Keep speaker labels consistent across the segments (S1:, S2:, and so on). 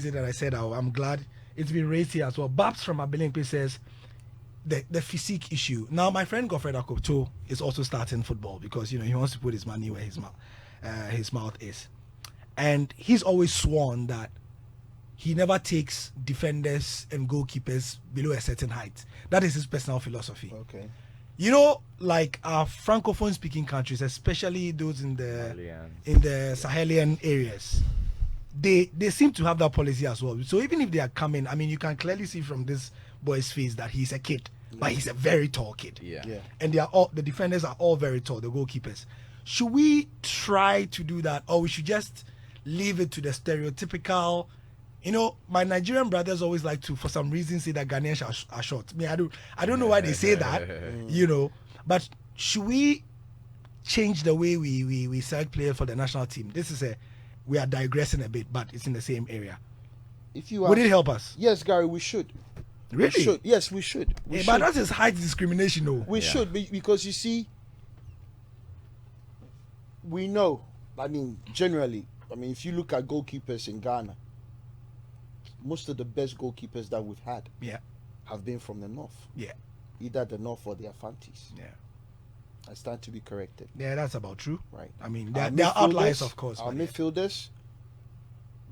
S1: that I said I'm glad it's been raised here as well. Babs from Abilinkpe says the physique issue. Now my friend Godfred Akopto is also starting football because he wants to put his money where his mouth is, and he's always sworn that he never takes defenders and goalkeepers below a certain height. That is his personal philosophy.
S2: Okay.
S1: Like our francophone speaking countries, especially those in the Sahelian areas, they seem to have that policy as well. So even if they are coming, I mean, you can clearly see from this boy's face that he's a kid, but he's a very tall kid.
S2: Yeah.
S1: And the defenders are all very tall, the goalkeepers. Should we try to do that, or we should just leave it to the stereotypical? My Nigerian brothers always like to, for some reason, say that Ghanaians are short. I don't know why they say that, But should we change the way we select players for the national team? We are digressing a bit, but it's in the same area. Would it help us?
S2: Yes, Gary, we should.
S1: Really?
S2: We should. Yes, we should.
S1: But that is height discrimination, though.
S2: We should, because you see, we know. Generally, if you look at goalkeepers in Ghana, most of the best goalkeepers that we've had have been from the north.
S1: Yeah.
S2: Either the north or the Afantis.
S1: Yeah.
S2: I stand to be corrected.
S1: Yeah, that's about true.
S2: Right.
S1: There are outliers, of course.
S2: Our midfielders,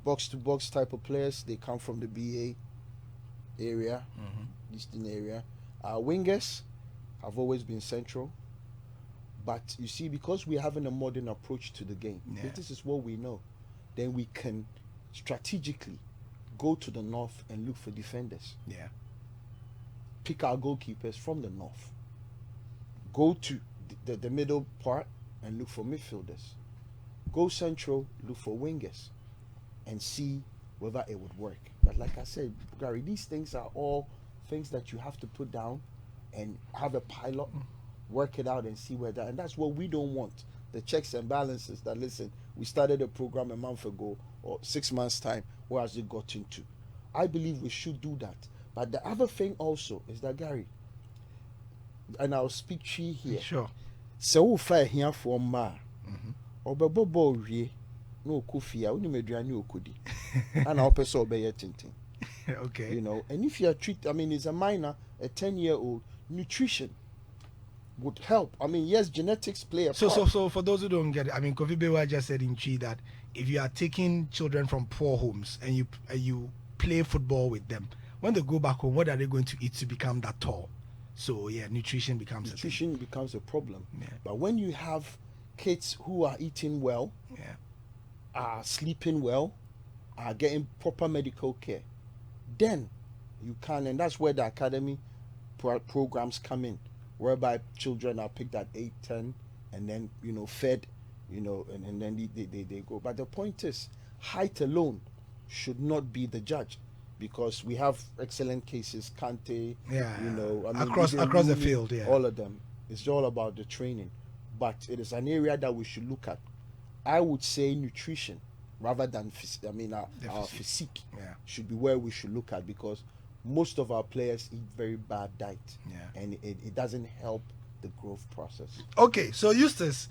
S2: box-to-box type of players, they come from the BA area, Eastern area. Our wingers have always been central. But you see, because we're having a modern approach to the game, if this is what we know, then we can strategically go to the north and look for defenders.
S1: Yeah.
S2: Pick our goalkeepers from the north. Go to the middle part and look for midfielders. Go central, look for wingers, and see whether it would work. But like I said, Gary, these things are all things that you have to put down and have a pilot, work it out and see where that. And that's what we don't want. The checks and balances that, listen, we started a program a month ago or 6 months' time. Where has it got into? I believe we should do that. But the other thing also is that, Gary, and I'll speak to you here.
S1: Sure.
S2: So far here for ma. Obobo wie no Kofi a uni meduane okodi. And our person obey tintin.
S1: Okay.
S2: And if you are it's a minor, a 10-year-old, nutrition would help. Yes, genetics play a part.
S1: So for those who don't get it, Kofi Bawuah just said in Chi that if you are taking children from poor homes and you play football with them, when they go back home, what are they going to eat to become that tall? So nutrition becomes
S2: a problem.
S1: Yeah.
S2: But when you have kids who are eating well, are sleeping well, are getting proper medical care, then you can, and that's where the academy programs come in, whereby children are picked at 8, 10, and then fed, and then they go. But the point is, height alone should not be the judge, because we have excellent cases, Kante,
S1: across the field,
S2: all of them. It's all about the training, but it is an area that we should look at. I would say nutrition rather than our physique should be where we should look at, because most of our players eat very bad diet, and it doesn't help the growth process.
S1: Okay, so Eustace,